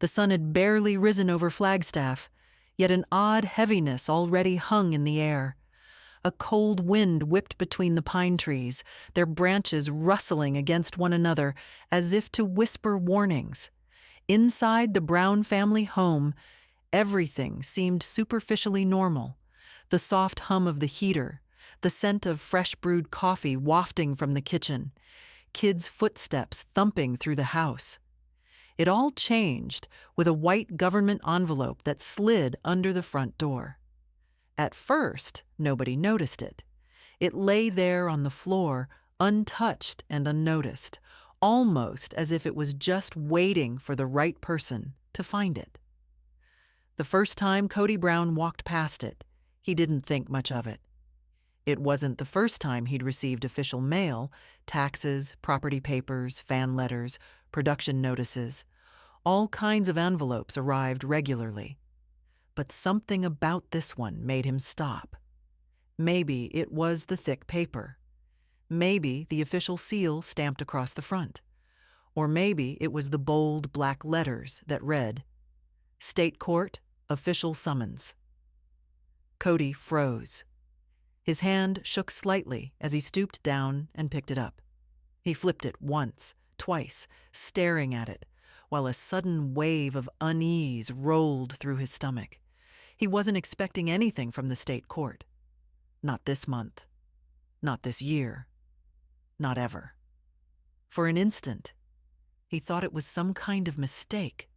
The sun had barely risen over Flagstaff, yet an odd heaviness already hung in the air. A cold wind whipped between the pine trees, their branches rustling against one another as if to whisper warnings. Inside the Brown family home, everything seemed superficially normal. The soft hum of the heater, the scent of fresh brewed coffee wafting from the kitchen, kids' footsteps thumping through the house. It all changed with a white government envelope that slid under the front door. At first, nobody noticed it. It lay there on the floor, untouched and unnoticed, almost as if it was just waiting for the right person to find it. The first time Kody Brown walked past it, he didn't think much of it. It wasn't the first time he'd received official mail, taxes, property papers, fan letters, production notices. All kinds of envelopes arrived regularly. But something about this one made him stop. Maybe it was the thick paper. Maybe the official seal stamped across the front. Or maybe it was the bold black letters that read, "State Court, Official Summons." Kody froze. His hand shook slightly as he stooped down and picked it up. He flipped it once, twice, staring at it, while a sudden wave of unease rolled through his stomach. He wasn't expecting anything from the state court. Not this month. Not this year. Not ever. For an instant, he thought it was some kind of mistake.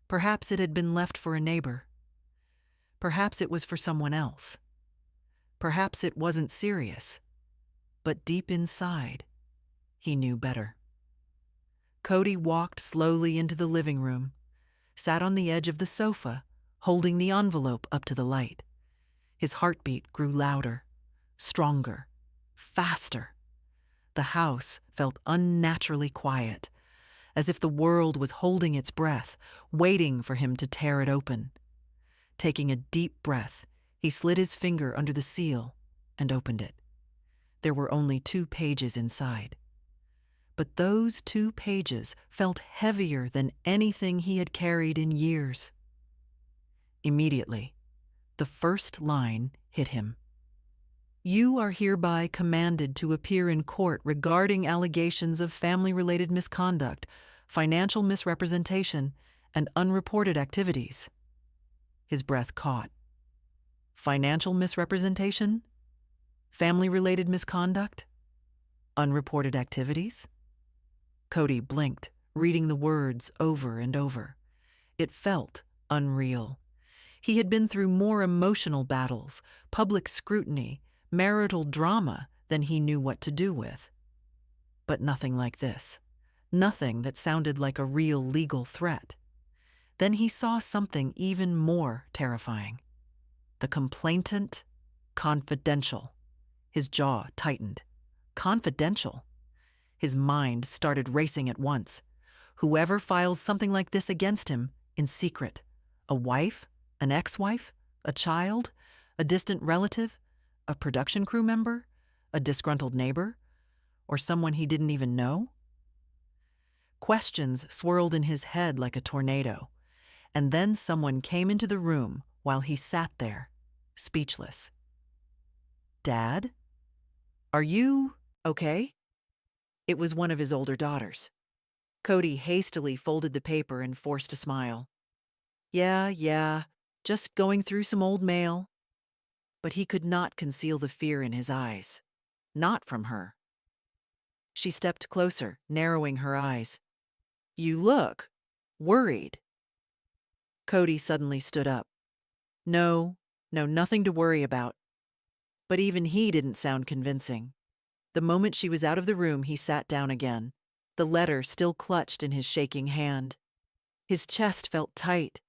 Perhaps it had been left for a neighbor. Perhaps it was for someone else. Perhaps it wasn't serious. But deep inside, he knew better. Kody walked slowly into the living room, sat on the edge of the sofa, holding the envelope up to the light. His heartbeat grew louder, stronger, faster. The house felt unnaturally quiet, as if the world was holding its breath, waiting for him to tear it open. Taking a deep breath, he slid his finger under the seal and opened it. There were only 2 pages inside. But those 2 pages felt heavier than anything he had carried in years. Immediately, the first line hit him. "You are hereby commanded to appear in court regarding allegations of family-related misconduct, financial misrepresentation, and unreported activities." His breath caught. Financial misrepresentation? Family-related misconduct? Unreported activities? Kody blinked, reading the words over and over. It felt unreal. He had been through more emotional battles, public scrutiny, marital drama than he knew what to do with. But nothing like this. Nothing that sounded like a real legal threat. Then he saw something even more terrifying. The complainant, confidential. His jaw tightened. Confidential. His mind started racing at once. Whoever files something like this against him, in secret. A wife? An ex-wife? A child? A distant relative? A production crew member? A disgruntled neighbor? Or someone he didn't even know? Questions swirled in his head like a tornado. And then someone came into the room while he sat there, speechless. "Dad? Are you okay?" It was one of his older daughters. Kody hastily folded the paper and forced a smile. Yeah, just going through some old mail." But he could not conceal the fear in his eyes. Not from her. She stepped closer, narrowing her eyes. "You look worried." Kody suddenly stood up. No, nothing to worry about. But even he didn't sound convincing. The moment she was out of the room, he sat down again, the letter still clutched in his shaking hand. His chest felt tight,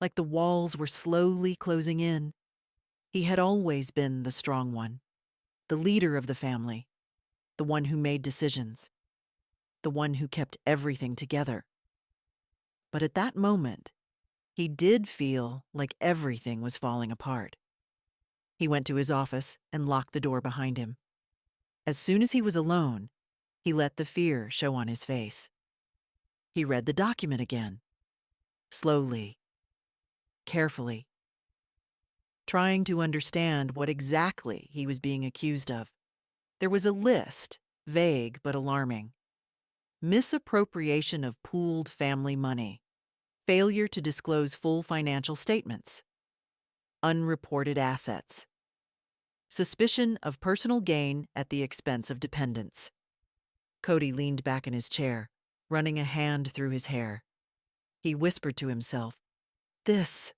like the walls were slowly closing in. He had always been the strong one, the leader of the family, the one who made decisions, the one who kept everything together. But at that moment, he did feel like everything was falling apart. He went to his office and locked the door behind him. As soon as he was alone, he let the fear show on his face. He read the document again, slowly, carefully, trying to understand what exactly he was being accused of. There was a list, vague but alarming. Misappropriation of pooled family money, failure to disclose full financial statements, unreported assets, suspicion of personal gain at the expense of dependents. Kody leaned back in his chair, running a hand through his hair. He whispered to himself, This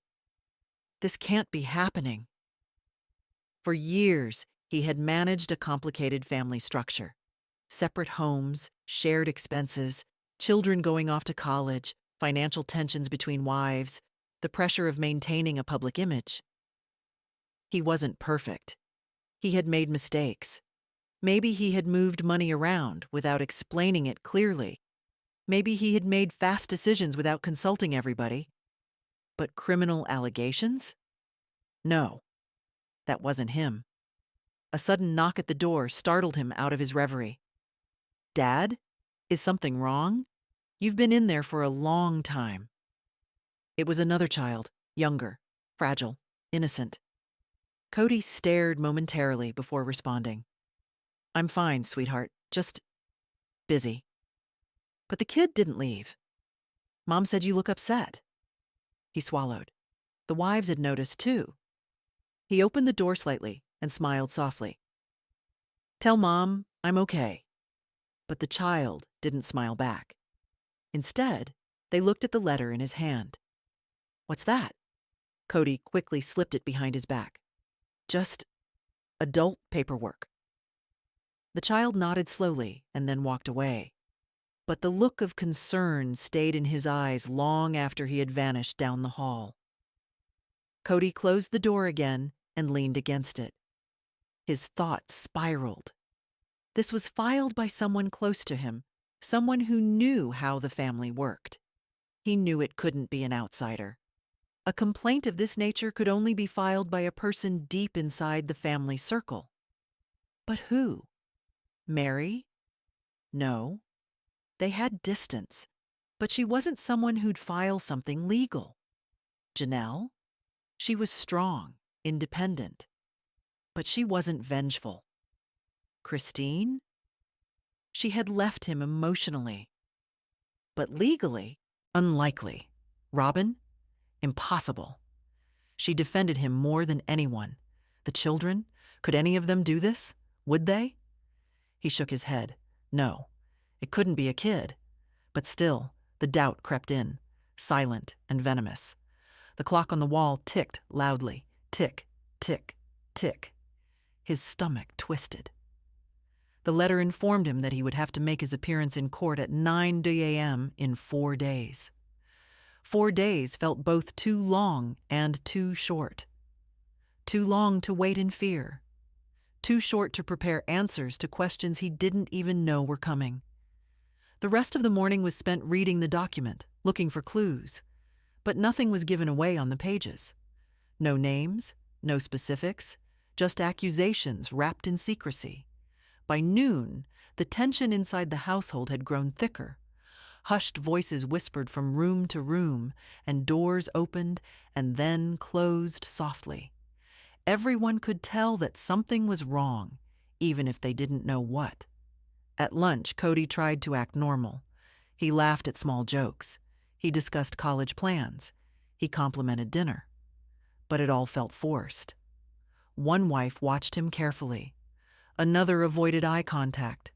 can't be happening. For years, he had managed a complicated family structure. Separate homes, shared expenses, children going off to college, financial tensions between wives, the pressure of maintaining a public image. He wasn't perfect. He had made mistakes. Maybe he had moved money around without explaining it clearly. Maybe he had made fast decisions without consulting everybody. But criminal allegations? No, that wasn't him. A sudden knock at the door startled him out of his reverie. Dad? Is something wrong? You've been in there for a long time. It was another child, younger, fragile, innocent. Kody stared momentarily before responding. I'm fine, sweetheart, just busy. But the kid didn't leave. Mom said you look upset. He swallowed. The wives had noticed too. He opened the door slightly and smiled softly. Tell Mom I'm okay. But the child didn't smile back. Instead, they looked at the letter in his hand. What's that? Kody quickly slipped it behind his back. Just adult paperwork. The child nodded slowly and then walked away. But the look of concern stayed in his eyes long after he had vanished down the hall. Kody closed the door again and leaned against it. His thoughts spiraled. This was filed by someone close to him, someone who knew how the family worked. He knew it couldn't be an outsider. A complaint of this nature could only be filed by a person deep inside the family circle. But who? Mary? No. They had distance, but she wasn't someone who'd file something legal. Janelle? She was strong, independent, but she wasn't vengeful. Christine? She had left him emotionally. But legally, unlikely. Robin? Impossible. She defended him more than anyone. The children? Could any of them do this? Would they? He shook his head. No, it couldn't be a kid. But still, the doubt crept in, silent and venomous. The clock on the wall ticked loudly. Tick, tick, tick. His stomach twisted. The letter informed him that he would have to make his appearance in court at 9 a.m. in 4 days. 4 days felt both too long and too short. Too long to wait in fear. Too short to prepare answers to questions he didn't even know were coming. The rest of the morning was spent reading the document, looking for clues. But nothing was given away on the pages. No names, no specifics, just accusations wrapped in secrecy. By noon, the tension inside the household had grown thicker. Hushed voices whispered from room to room, and doors opened and then closed softly. Everyone could tell that something was wrong, even if they didn't know what. At lunch, Kody tried to act normal. He laughed at small jokes. He discussed college plans. He complimented dinner. But it all felt forced. One wife watched him carefully. Another avoided eye contact.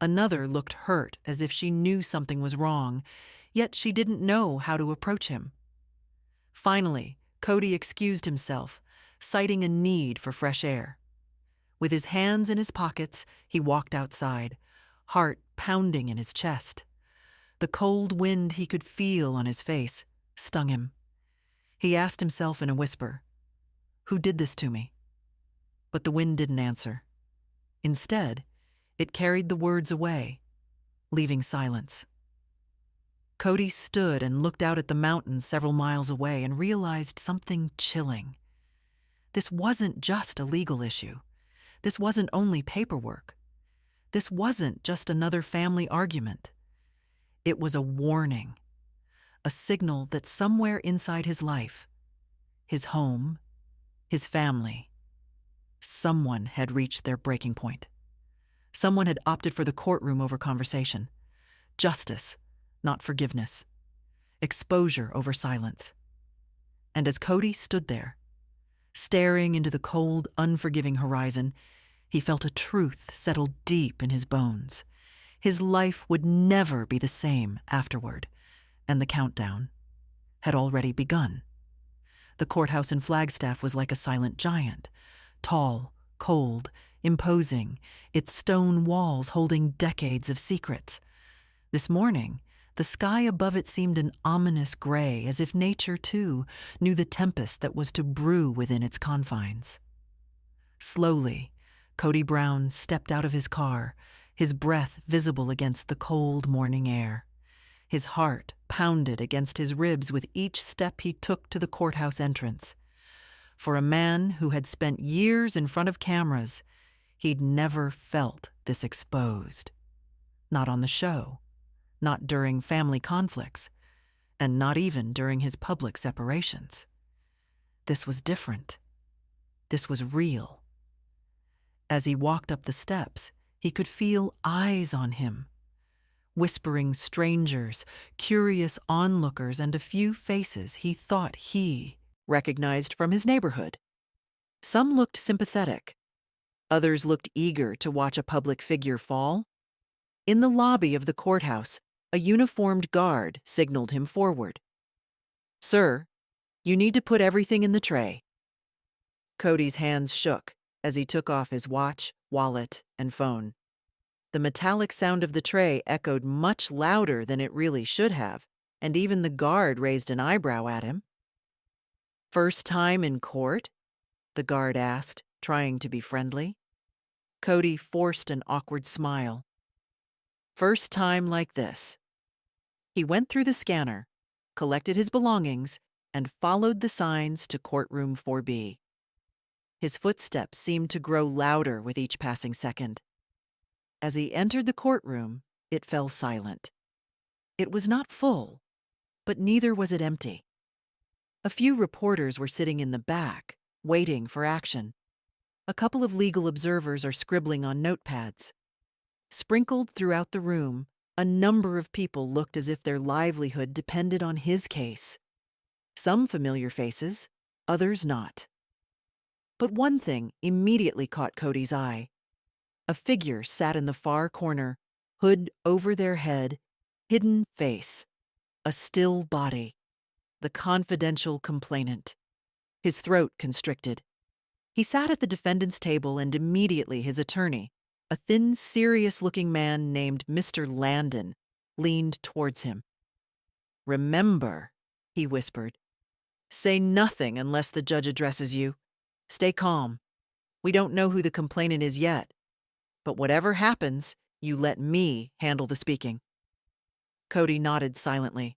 Another looked hurt, as if she knew something was wrong, yet she didn't know how to approach him. Finally, Kody excused himself, citing a need for fresh air. With his hands in his pockets, he walked outside, heart pounding in his chest. The cold wind he could feel on his face stung him. He asked himself in a whisper, "Who did this to me?" But the wind didn't answer. Instead, it carried the words away, leaving silence. Kody stood and looked out at the mountains several miles away and realized something chilling. This wasn't just a legal issue. This wasn't only paperwork. This wasn't just another family argument. It was a warning. a signal that somewhere inside his life, his home, his family, someone had reached their breaking point. Someone had opted for the courtroom over conversation, justice, not forgiveness, exposure over silence. And as Kody stood there, staring into the cold, unforgiving horizon, he felt a truth settle deep in his bones. His life would never be the same afterward, and the countdown had already begun. The courthouse in Flagstaff was like a silent giant, tall, cold, imposing, its stone walls holding decades of secrets. This morning, the sky above it seemed an ominous gray, as if nature, too, knew the tempest that was to brew within its confines. Slowly, Kody Brown stepped out of his car, his breath visible against the cold morning air. His heart pounded against his ribs with each step he took to the courthouse entrance. For a man who had spent years in front of cameras, he'd never felt this exposed. Not on the show, not during family conflicts, and not even during his public separations. This was different. This was real. As he walked up the steps, he could feel eyes on him. Whispering strangers, curious onlookers, and a few faces he thought he recognized from his neighborhood. Some looked sympathetic. Others looked eager to watch a public figure fall. In the lobby of the courthouse, a uniformed guard signaled him forward. "Sir, you need to put everything in the tray." Kody's hands shook as he took off his watch, wallet, and phone. The metallic sound of the tray echoed much louder than it really should have, and even the guard raised an eyebrow at him. "First time in court?" the guard asked, trying to be friendly. Kody forced an awkward smile. "First time like this." He went through the scanner, collected his belongings, and followed the signs to Courtroom 4B. His footsteps seemed to grow louder with each passing second. As he entered the courtroom, it fell silent. It was not full, but neither was it empty. A few reporters were sitting in the back, waiting for action. A couple of legal observers are scribbling on notepads. Sprinkled throughout the room, a number of people looked as if their livelihood depended on his case. Some familiar faces, others not. But one thing immediately caught Kody's eye. A figure sat in the far corner, hood over their head, hidden face, a still body, the confidential complainant. His throat constricted. He sat at the defendant's table, and immediately his attorney, a thin, serious-looking man named Mr. Landon, leaned towards him. "Remember," he whispered, "say nothing unless the judge addresses you. Stay calm. We don't know who the complainant is yet. But whatever happens, you let me handle the speaking." Kody nodded silently,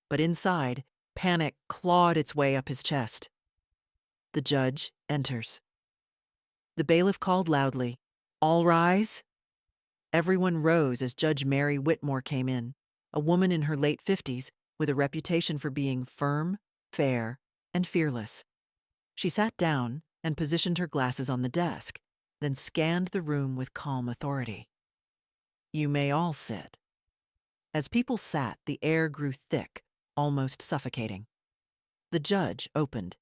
but inside, panic clawed its way up his chest. The judge enters. The bailiff called loudly, "All rise." Everyone rose as Judge Mary Whitmore came in, a woman in her late 50s with a reputation for being firm, fair, and fearless. She sat down and positioned her glasses on the desk, then scanned the room with calm authority. "You may all sit." As people sat, the air grew thick, almost suffocating. The judge opened.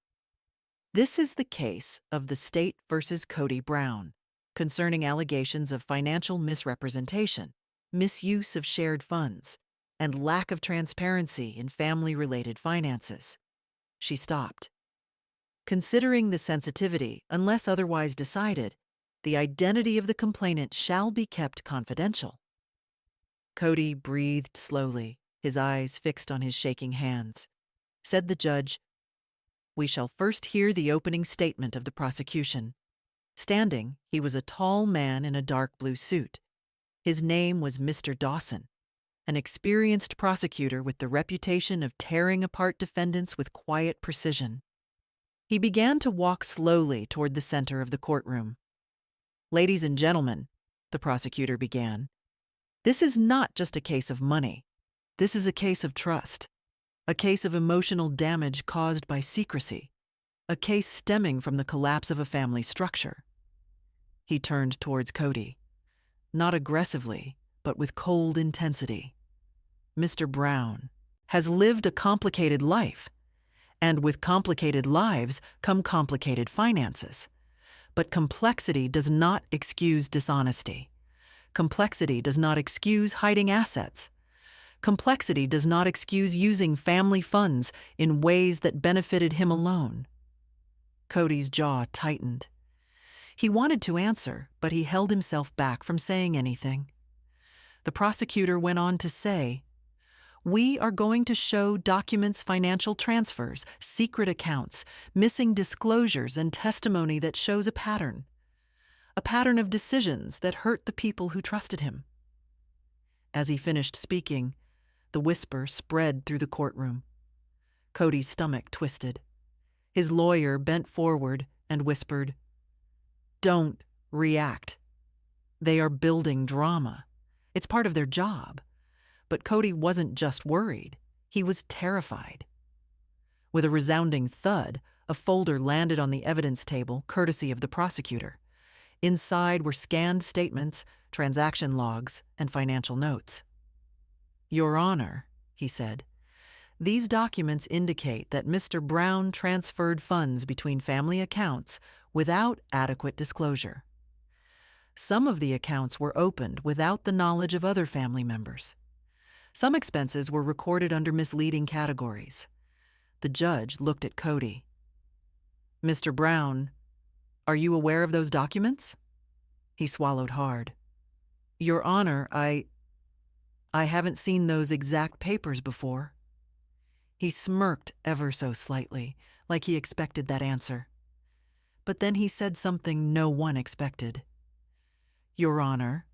"This is the case of the state versus Kody Brown, concerning allegations of financial misrepresentation, misuse of shared funds, and lack of transparency in family-related finances." She stopped. "Considering the sensitivity, unless otherwise decided, the identity of the complainant shall be kept confidential." Kody breathed slowly, his eyes fixed on his shaking hands. Said the judge, "We shall first hear the opening statement of the prosecution." Standing, he was a tall man in a dark blue suit. His name was Mr. Dawson, an experienced prosecutor with the reputation of tearing apart defendants with quiet precision. He began to walk slowly toward the center of the courtroom. "Ladies and gentlemen," the prosecutor began, "this is not just a case of money. This is a case of trust. A case of emotional damage caused by secrecy. A case stemming from the collapse of a family structure. He turned towards Kody, not aggressively, but with cold intensity. Mr. Brown has lived a complicated life, and with complicated lives come complicated finances. But complexity does not excuse dishonesty. Complexity does not excuse hiding assets. Complexity does not excuse using family funds in ways that benefited him alone. Kody's jaw tightened. He wanted to answer, but he held himself back from saying anything. The prosecutor went on to say, "We are going to show documents, financial transfers, secret accounts, missing disclosures, and testimony that shows a pattern of decisions that hurt the people who trusted him." As he finished speaking, the whisper spread through the courtroom. Kody's stomach twisted. His lawyer bent forward and whispered, "Don't react. They are building drama. It's part of their job." But Kody wasn't just worried. He was terrified. With a resounding thud, a folder landed on the evidence table, courtesy of the prosecutor. Inside were scanned statements, transaction logs, and financial notes. "Your Honor," he said, "these documents indicate that Mr. Brown transferred funds between family accounts without adequate disclosure. Some of the accounts were opened without the knowledge of other family members. Some expenses were recorded under misleading categories." The judge looked at Kody. "Mr. Brown, are you aware of those documents?" He swallowed hard. "Your Honor, I haven't seen those exact papers before." He smirked ever so slightly, like he expected that answer. But then he said something no one expected. "Your Honor,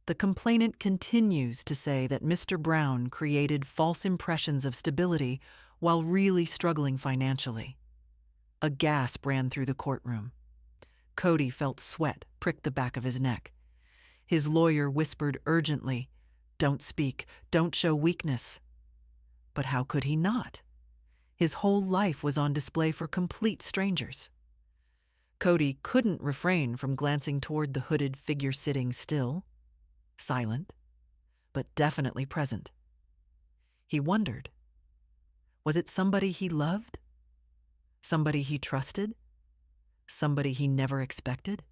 the complainant continues to say that Mr. Brown created false impressions of stability while really struggling financially." A gasp ran through the courtroom. Kody felt sweat prick the back of his neck. His lawyer whispered urgently, "Don't speak, don't show weakness." But how could he not? His whole life was on display for complete strangers. Kody couldn't refrain from glancing toward the hooded figure sitting still, silent, but definitely present. He wondered, was it somebody he loved? Somebody he trusted? Somebody he never expected?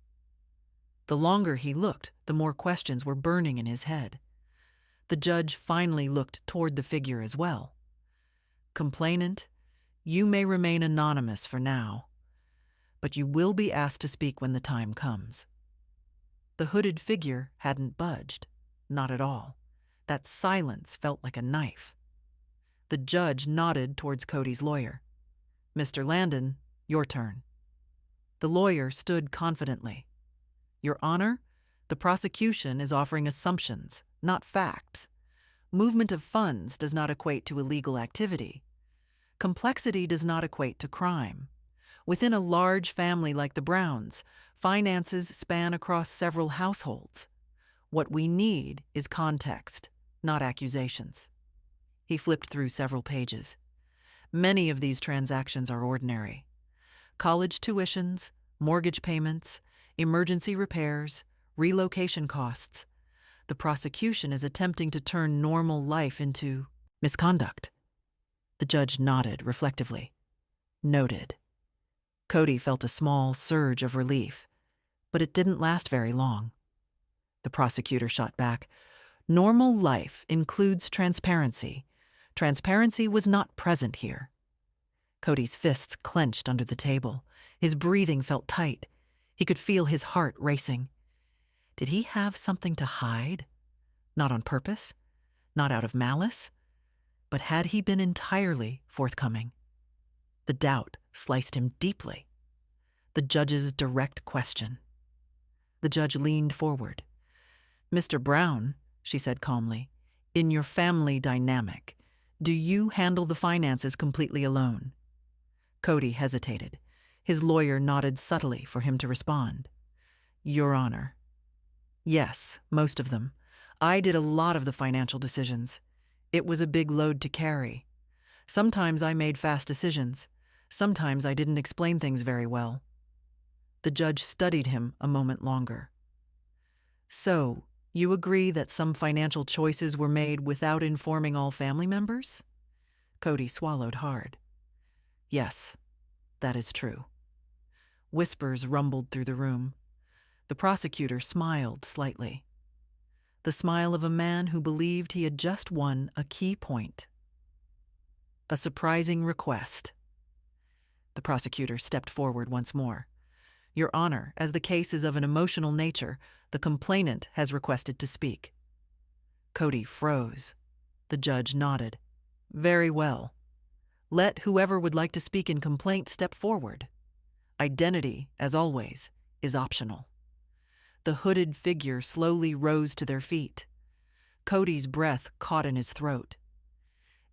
The longer he looked, the more questions were burning in his head. The judge finally looked toward the figure as well. "Complainant, you may remain anonymous for now, but you will be asked to speak when the time comes." The hooded figure hadn't budged, not at all. That silence felt like a knife. The judge nodded towards Kody's lawyer. "Mr. Landon, your turn." The lawyer stood confidently. "Your Honor, the prosecution is offering assumptions, not facts. Movement of funds does not equate to illegal activity. Complexity does not equate to crime. Within a large family like the Browns, finances span across several households. What we need is context, not accusations." He flipped through several pages. Many of these transactions are ordinary. College tuitions, mortgage payments, emergency repairs, relocation costs. The prosecution is attempting to turn normal life into misconduct. The judge nodded reflectively. "Noted." Kody felt a small surge of relief, but it didn't last very long. The prosecutor shot back, "Normal life includes transparency. Transparency was not present here." Kody's fists clenched under the table. His breathing felt tight. He could feel his heart racing. Did he have something to hide? Not on purpose, not out of malice, but had he been entirely forthcoming? The doubt sliced him deeply. The judge's direct question. The judge leaned forward. "Mr. Brown," she said calmly, "in your family dynamic, do you handle the finances completely alone?" Kody hesitated. His lawyer nodded subtly for him to respond. "Your Honor, yes, most of them. I did a lot of the financial decisions. It was a big load to carry. Sometimes I made fast decisions. Sometimes I didn't explain things very well. The judge studied him a moment longer. So, you agree that some financial choices were made without informing all family members? Kody swallowed hard. Yes, that is true. Whispers rumbled through the room. The prosecutor smiled slightly. The smile of a man who believed he had just won a key point. A surprising request. The prosecutor stepped forward once more. Your Honor, as the case is of an emotional nature, the complainant has requested to speak. Kody froze. The judge nodded. Very well. Let whoever would like to speak in complaint step forward. Identity, as always, is optional. The hooded figure slowly rose to their feet. Kody's breath caught in his throat.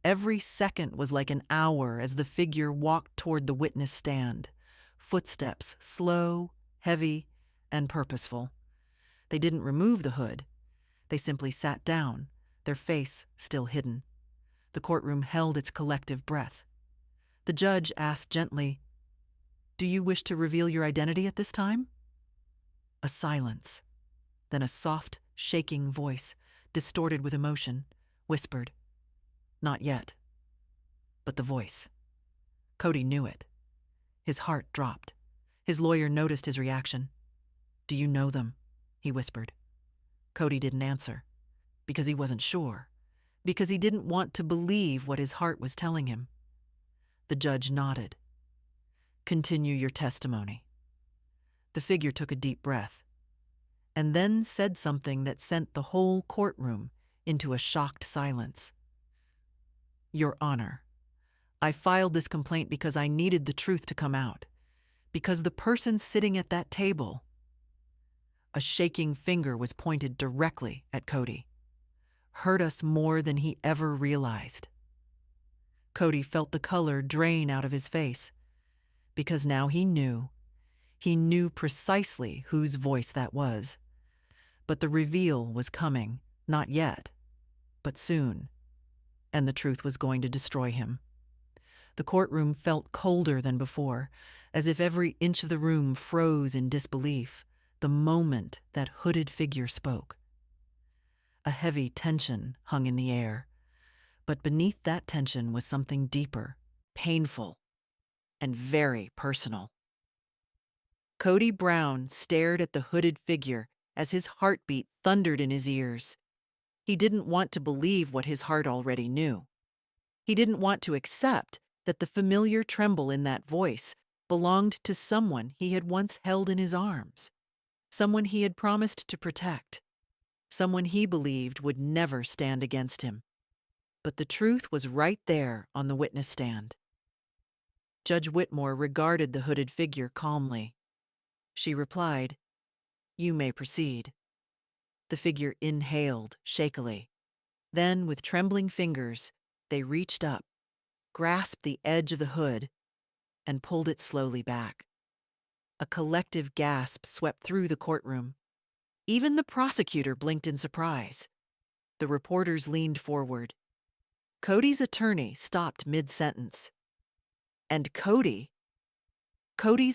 Every second was like an hour as the figure walked toward the witness stand. Footsteps slow, heavy, and purposeful. They didn't remove the hood. They simply sat down, their face still hidden. The courtroom held its collective breath. The judge asked gently, Do you wish to reveal your identity at this time? A silence. Then a soft, shaking voice, distorted with emotion, whispered, Not yet. But the voice. Kody knew it. His heart dropped. His lawyer noticed his reaction. Do you know them? He whispered. Kody didn't answer, because he wasn't sure, because he didn't want to believe what his heart was telling him. The judge nodded. Continue your testimony. The figure took a deep breath, and then said something that sent the whole courtroom into a shocked silence. Your Honor, I filed this complaint because I needed the truth to come out, because the person sitting at that table. A shaking finger was pointed directly at Kody. Hurt us more than he ever realized. Kody felt the color drain out of his face, because now he knew precisely whose voice that was. But the reveal was coming, not yet, but soon, and the truth was going to destroy him. The courtroom felt colder than before, as if every inch of the room froze in disbelief the moment that hooded figure spoke. A heavy tension hung in the air, but beneath that tension was something deeper, painful, and very personal. Kody Brown stared at the hooded figure as his heartbeat thundered in his ears. He didn't want to believe what his heart already knew. He didn't want to accept that the familiar tremble in that voice belonged to someone he had once held in his arms, someone he had promised to protect, someone he believed would never stand against him. But the truth was right there on the witness stand. Judge Whitmore regarded the hooded figure calmly. She replied, You may proceed. The figure inhaled shakily. Then, with trembling fingers, they reached up, grasped the edge of the hood, and pulled it slowly back. A collective gasp swept through the courtroom. Even the prosecutor blinked in surprise. The reporters leaned forward. Kody's attorney stopped mid-sentence. And Kody's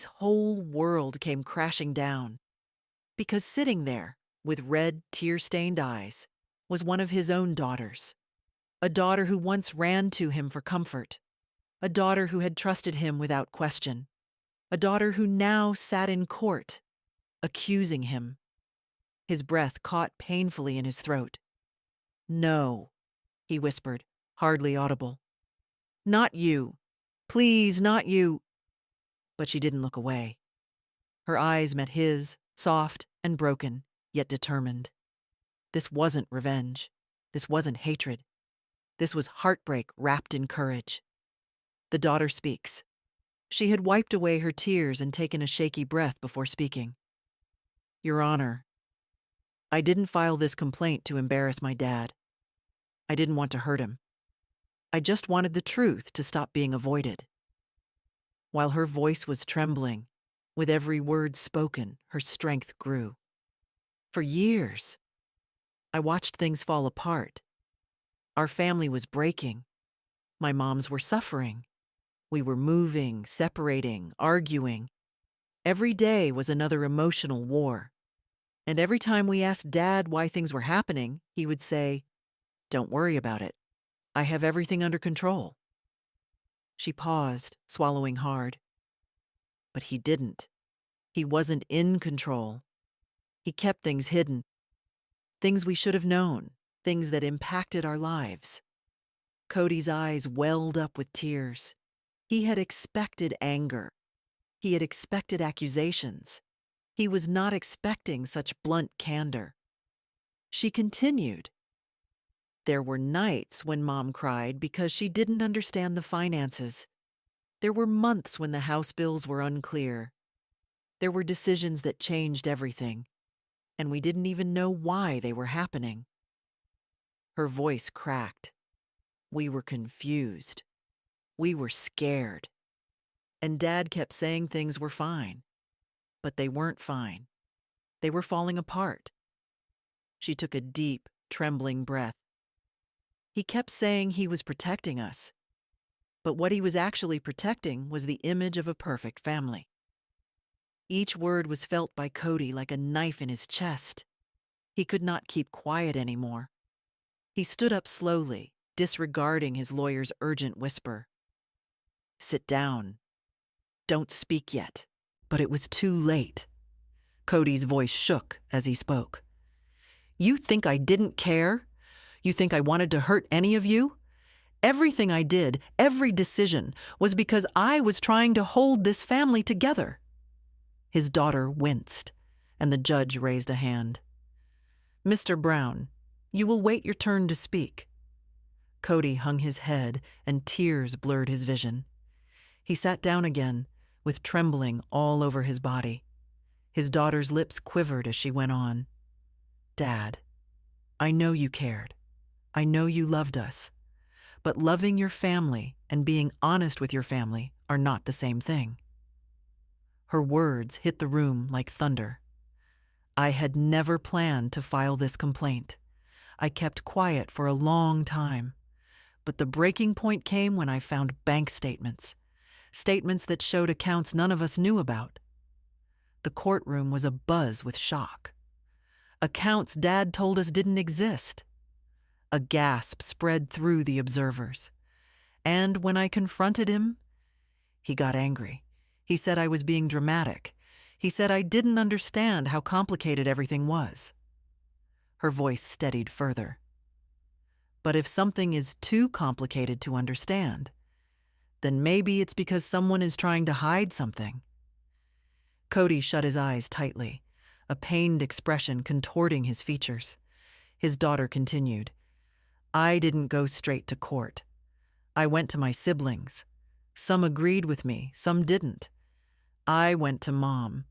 whole world came crashing down. Because sitting there, with red, tear-stained eyes, was one of his own daughters. A daughter who once ran to him for comfort. A daughter who had trusted him without question. A daughter who now sat in court, accusing him. His breath caught painfully in his throat. No, he whispered, hardly audible. Not you. Please, not you. But she didn't look away. Her eyes met his, soft and broken, yet determined. This wasn't revenge. This wasn't hatred. This was heartbreak wrapped in courage. The daughter speaks. She had wiped away her tears and taken a shaky breath before speaking. Your Honor, I didn't file this complaint to embarrass my dad. I didn't want to hurt him. I just wanted the truth to stop being avoided. While her voice was trembling, with every word spoken, her strength grew. For years, I watched things fall apart. Our family was breaking. My moms were suffering. We were moving, separating, arguing. Every day was another emotional war. And every time we asked Dad why things were happening, he would say, "Don't worry about it. I have everything under control." She paused, swallowing hard. But he didn't. He wasn't in control. He kept things hidden, things we should have known, things that impacted our lives. Kody's eyes welled up with tears. He had expected anger. He had expected accusations. He was not expecting such blunt candor. She continued. There were nights when Mom cried because she didn't understand the finances. There were months when the house bills were unclear. There were decisions that changed everything, and we didn't even know why they were happening. Her voice cracked. We were confused. We were scared. And Dad kept saying things were fine. But they weren't fine. They were falling apart. She took a deep, trembling breath. He kept saying he was protecting us. But what he was actually protecting was the image of a perfect family. Each word was felt by Kody like a knife in his chest. He could not keep quiet anymore. He stood up slowly, disregarding his lawyer's urgent whisper. "Sit down. Don't speak yet." But it was too late. Kody's voice shook as he spoke. "You think I didn't care? You think I wanted to hurt any of you? Everything I did, every decision, was because I was trying to hold this family together." His daughter winced, and the judge raised a hand. "Mr. Brown, you will wait your turn to speak." Kody hung his head, and tears blurred his vision. He sat down again, with trembling all over his body. His daughter's lips quivered as she went on. "Dad, I know you cared. I know you loved us. But loving your family and being honest with your family are not the same thing." Her words hit the room like thunder. I had never planned to file this complaint. I kept quiet for a long time. But the breaking point came when I found bank statements. Statements that showed accounts none of us knew about. The courtroom was abuzz with shock. Accounts Dad told us didn't exist. A gasp spread through the observers. And when I confronted him, he got angry. He said I was being dramatic. He said I didn't understand how complicated everything was. Her voice steadied further. But if something is too complicated to understand, then maybe it's because someone is trying to hide something. Kody shut his eyes tightly, a pained expression contorting his features. His daughter continued. "I didn't go straight to court. I went to my siblings. Some agreed with me, some didn't. I went to Mom.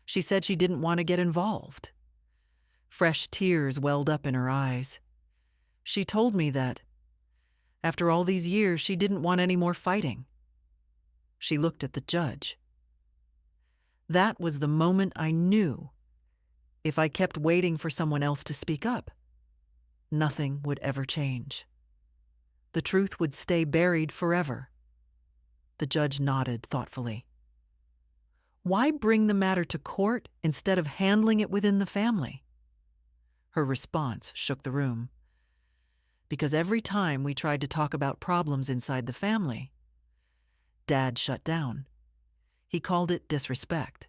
She said she didn't want to get involved." Fresh tears welled up in her eyes. She told me that, after all these years, she didn't want any more fighting. She looked at the judge. That was the moment I knew if I kept waiting for someone else to speak up, nothing would ever change. The truth would stay buried forever. The judge nodded thoughtfully. "Why bring the matter to court instead of handling it within the family?" Her response shook the room. "Because every time we tried to talk about problems inside the family, Dad shut down. He called it disrespect.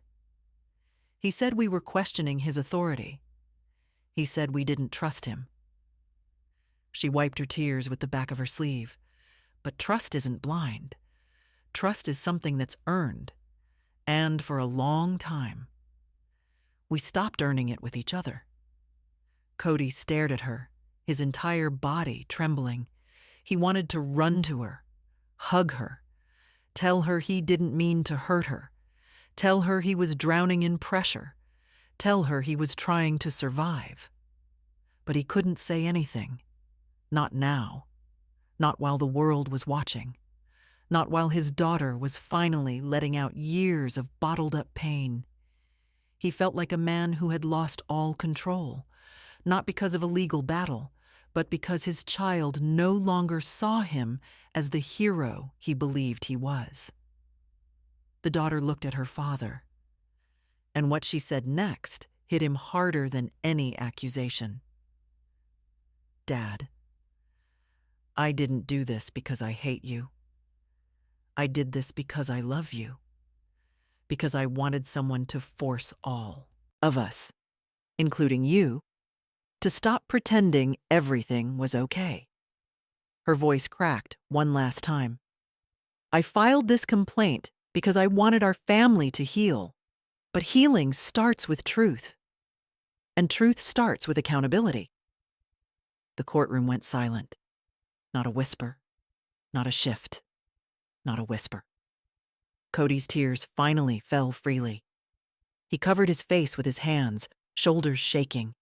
He said we were questioning his authority. He said we didn't trust him." She wiped her tears with the back of her sleeve. But trust isn't blind. Trust is something that's earned, and for a long time. We stopped earning it with each other. Kody stared at her, his entire body trembling. He wanted to run to her, hug her, tell her he didn't mean to hurt her, tell her he was drowning in pressure, tell her he was trying to survive. But he couldn't say anything. Not now. Not while the world was watching. Not while his daughter was finally letting out years of bottled-up pain. He felt like a man who had lost all control, not because of a legal battle, but because his child no longer saw him as the hero he believed he was. The daughter looked at her father, and what she said next hit him harder than any accusation. "Dad, I didn't do this because I hate you. I did this because I love you, because I wanted someone to force all of us, including you, to stop pretending everything was okay." Her voice cracked one last time. "I filed this complaint because I wanted our family to heal, but healing starts with truth, and truth starts with accountability." The courtroom went silent. Not a whisper, not a shift, not a whisper. Kody's tears finally fell freely. He covered his face with his hands, shoulders shaking.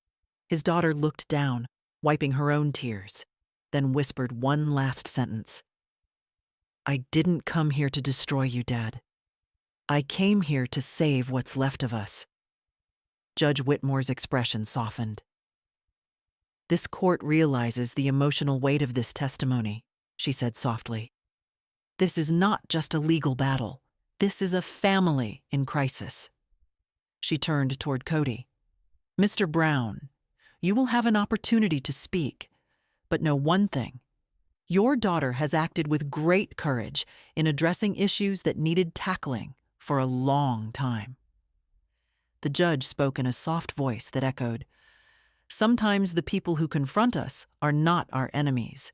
His daughter looked down, wiping her own tears, then whispered one last sentence. "I didn't come here to destroy you, Dad. I came here to save what's left of us." Judge Whitmore's expression softened. "This court realizes the emotional weight of this testimony," she said softly. "This is not just a legal battle. This is a family in crisis." She turned toward Kody. "Mr. Brown, you will have an opportunity to speak, but know one thing. Your daughter has acted with great courage in addressing issues that needed tackling for a long time." The judge spoke in a soft voice that echoed, "Sometimes the people who confront us are not our enemies.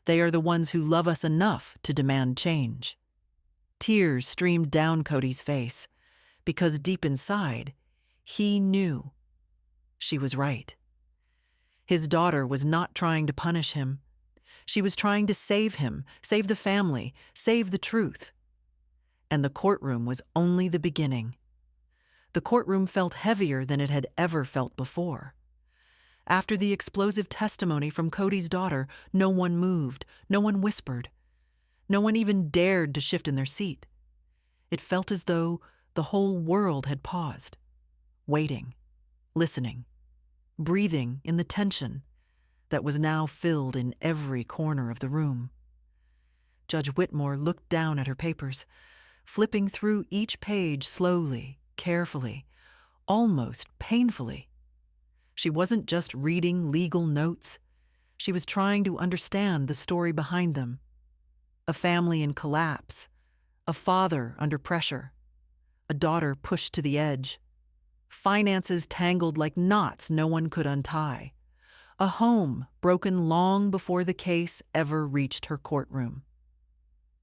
They are the ones who love us enough to demand change." Tears streamed down Kody's face, because deep inside, he knew she was right. His daughter was not trying to punish him. She was trying to save him, save the family, save the truth. And the courtroom was only the beginning. The courtroom felt heavier than it had ever felt before. After the explosive testimony from Kody's daughter, no one moved, no one whispered. No one even dared to shift in their seat. It felt as though the whole world had paused, waiting, listening, breathing in the tension that was now filled in every corner of the room. Judge Whitmore looked down at her papers, flipping through each page slowly, carefully, almost painfully. She wasn't just reading legal notes. She was trying to understand the story behind them. A family in collapse, a father under pressure, a daughter pushed to the edge, finances tangled like knots no one could untie, a home broken long before the case ever reached her courtroom.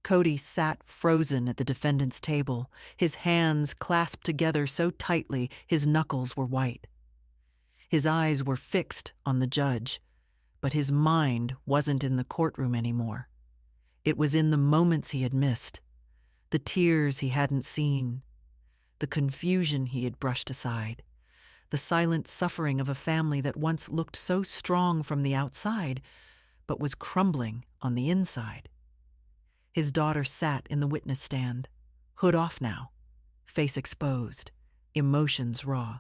Kody sat frozen at the defendant's table, his hands clasped together so tightly his knuckles were white. His eyes were fixed on the judge, but his mind wasn't in the courtroom anymore. It was in the moments he had missed, the tears he hadn't seen, the confusion he had brushed aside, the silent suffering of a family that once looked so strong from the outside, but was crumbling on the inside. His daughter sat in the witness stand, hood off now, face exposed, emotions raw.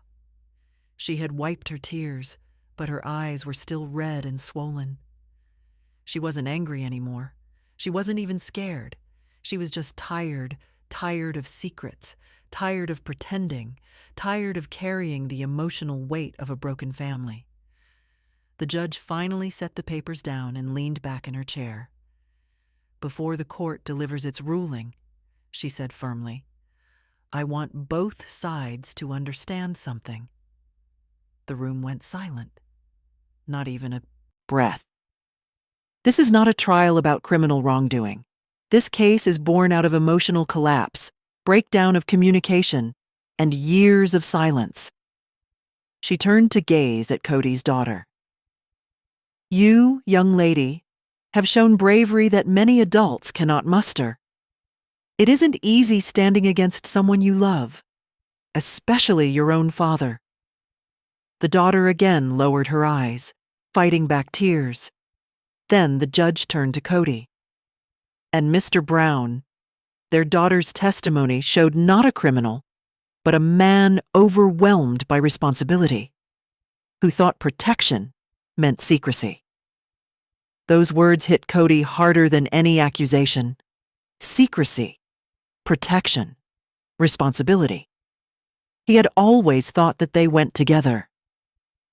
She had wiped her tears, but her eyes were still red and swollen. She wasn't angry anymore. She wasn't even scared. She was just tired, tired of secrets, tired of pretending, tired of carrying the emotional weight of a broken family. The judge finally set the papers down and leaned back in her chair. "Before the court delivers its ruling," she said firmly, "I want both sides to understand something." The room went silent. Not even a breath. This is not a trial about criminal wrongdoing. This case is born out of emotional collapse, breakdown of communication, and years of silence. She turned to gaze at Kody's daughter. "You, young lady, have shown bravery that many adults cannot muster. It isn't easy standing against someone you love, especially your own father." The daughter again lowered her eyes, fighting back tears. Then the judge turned to Kody. "And Mr. Brown, their daughter's testimony showed not a criminal, but a man overwhelmed by responsibility, who thought protection meant secrecy." Those words hit Kody harder than any accusation. Secrecy, protection, responsibility. He had always thought that they went together.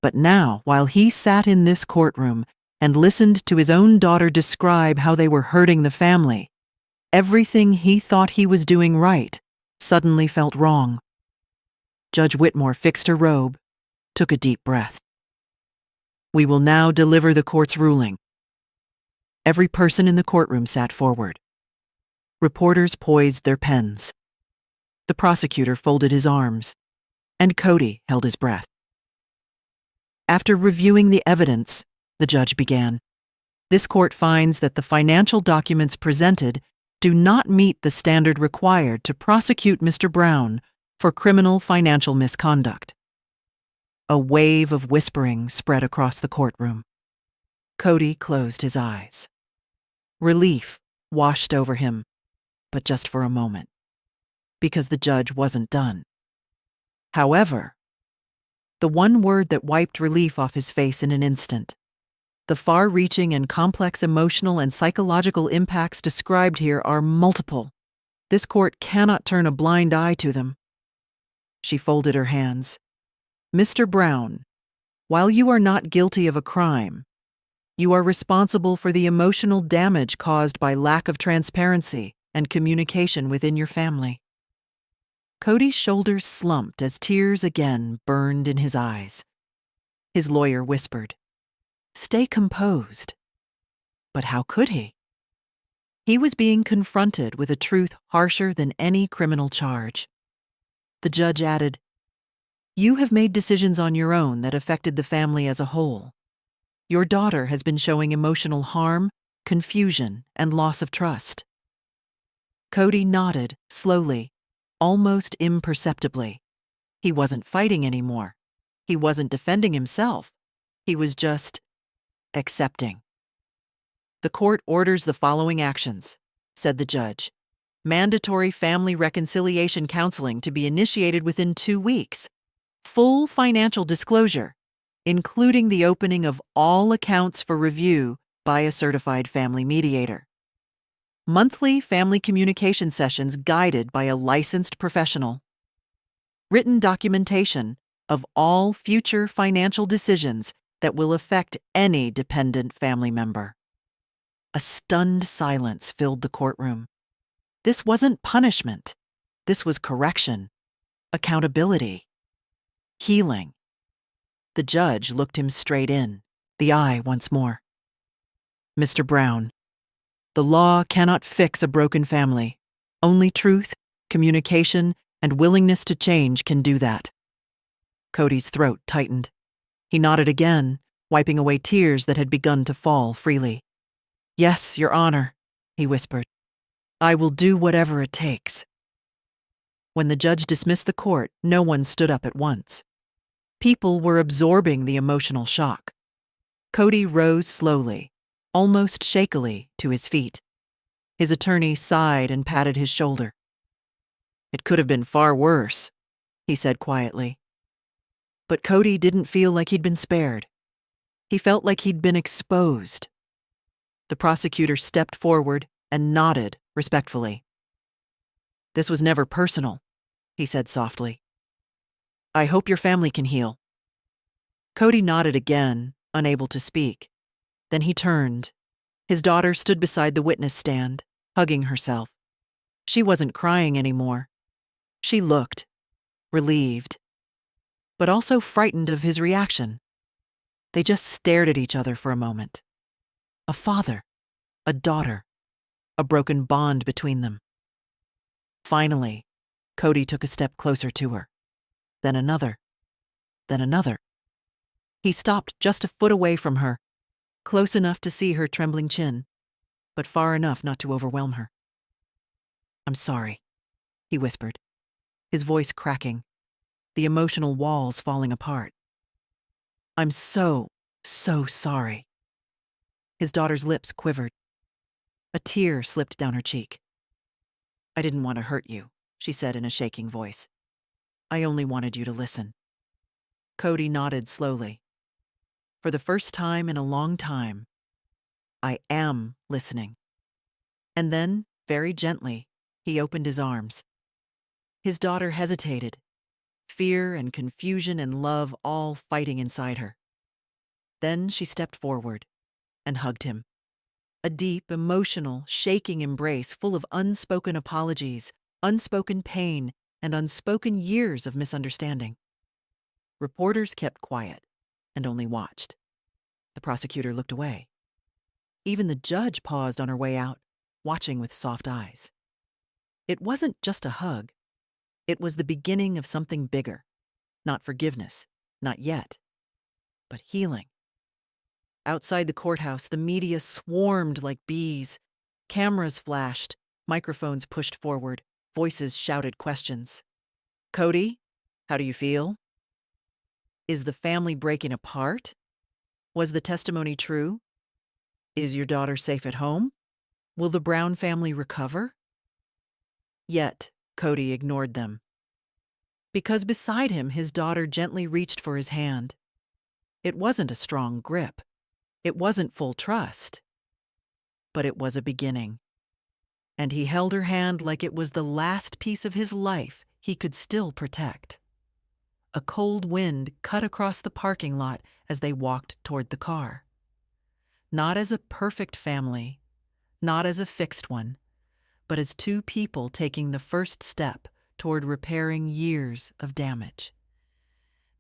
But now, while he sat in this courtroom and listened to his own daughter describe how they were hurting the family, everything he thought he was doing right suddenly felt wrong. Judge Whitmore fixed her robe, took a deep breath. "We will now deliver the court's ruling." Every person in the courtroom sat forward. Reporters poised their pens. The prosecutor folded his arms, and Kody held his breath. After reviewing the evidence, the judge began. This court finds that the financial documents presented do not meet the standard required to prosecute Mr. Brown for criminal financial misconduct. A wave of whispering spread across the courtroom. Kody closed his eyes. Relief washed over him, but just for a moment, because the judge wasn't done. However, the one word that wiped relief off his face in an instant, the far-reaching and complex emotional and psychological impacts described here are multiple. This court cannot turn a blind eye to them. She folded her hands. "Mr. Brown, while you are not guilty of a crime, you are responsible for the emotional damage caused by lack of transparency and communication within your family." Kody's shoulders slumped as tears again burned in his eyes. His lawyer whispered, "Stay composed." But how could he? He was being confronted with a truth harsher than any criminal charge. The judge added, "You have made decisions on your own that affected the family as a whole. Your daughter has been showing emotional harm, confusion, and loss of trust." Kody nodded slowly, almost imperceptibly. He wasn't fighting anymore. He wasn't defending himself. He was just accepting. "The court orders the following actions," said the judge. "Mandatory family reconciliation counseling to be initiated within 2 weeks. Full financial disclosure, including the opening of all accounts for review by a certified family mediator. Monthly family communication sessions guided by a licensed professional. Written documentation of all future financial decisions that will affect any dependent family member." A stunned silence filled the courtroom. This wasn't punishment. This was correction, accountability, healing. The judge looked him straight in, the eye once more. "Mr. Brown, the law cannot fix a broken family. Only truth, communication, and willingness to change can do that." Kody's throat tightened. He nodded again, wiping away tears that had begun to fall freely. "Yes, Your Honor," he whispered. "I will do whatever it takes." When the judge dismissed the court, no one stood up at once. People were absorbing the emotional shock. Kody rose slowly, almost shakily, to his feet. His attorney sighed and patted his shoulder. "It could have been far worse," he said quietly. But Kody didn't feel like he'd been spared. He felt like he'd been exposed. The prosecutor stepped forward and nodded respectfully. "This was never personal," he said softly. "I hope your family can heal." Kody nodded again, unable to speak. Then he turned. His daughter stood beside the witness stand, hugging herself. She wasn't crying anymore. She looked relieved, but also frightened of his reaction. They just stared at each other for a moment. A father, a daughter, a broken bond between them. Finally, Kody took a step closer to her. Then another. Then another. He stopped just a foot away from her, close enough to see her trembling chin, but far enough not to overwhelm her. "I'm sorry," he whispered, his voice cracking, the emotional walls falling apart. "I'm so sorry." His daughter's lips quivered. A tear slipped down her cheek. "I didn't want to hurt you," she said in a shaking voice. "I only wanted you to listen." Kody nodded slowly. For the first time in a long time, I am listening. And then, very gently, he opened his arms. His daughter hesitated, fear and confusion and love all fighting inside her. Then she stepped forward and hugged him. A deep, emotional, shaking embrace full of unspoken apologies, unspoken pain, and unspoken years of misunderstanding. Reporters kept quiet and only watched. The prosecutor looked away. Even the judge paused on her way out, watching with soft eyes. It wasn't just a hug. It was the beginning of something bigger. Not forgiveness, not yet, but healing. Outside the courthouse, the media swarmed like bees. Cameras flashed, microphones pushed forward, voices shouted questions. Kody, how do you feel? Is the family breaking apart? Was the testimony true? Is your daughter safe at home? Will the Brown family recover? Yet, Kody ignored them. Because beside him, his daughter gently reached for his hand. It wasn't a strong grip. It wasn't full trust. But it was a beginning. And he held her hand like it was the last piece of his life he could still protect. A cold wind cut across the parking lot as they walked toward the car. Not as a perfect family, not as a fixed one, but as two people taking the first step toward repairing years of damage.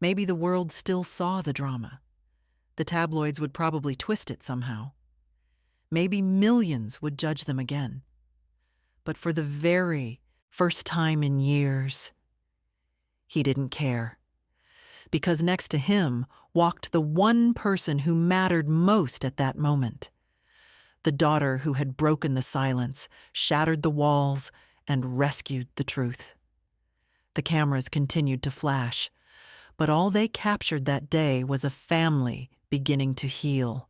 Maybe the world still saw the drama. The tabloids would probably twist it somehow. Maybe millions would judge them again. But for the very first time in years, he didn't care. Because next to him walked the one person who mattered most at that moment. The daughter who had broken the silence, shattered the walls, and rescued the truth. The cameras continued to flash, but all they captured that day was a family beginning to heal.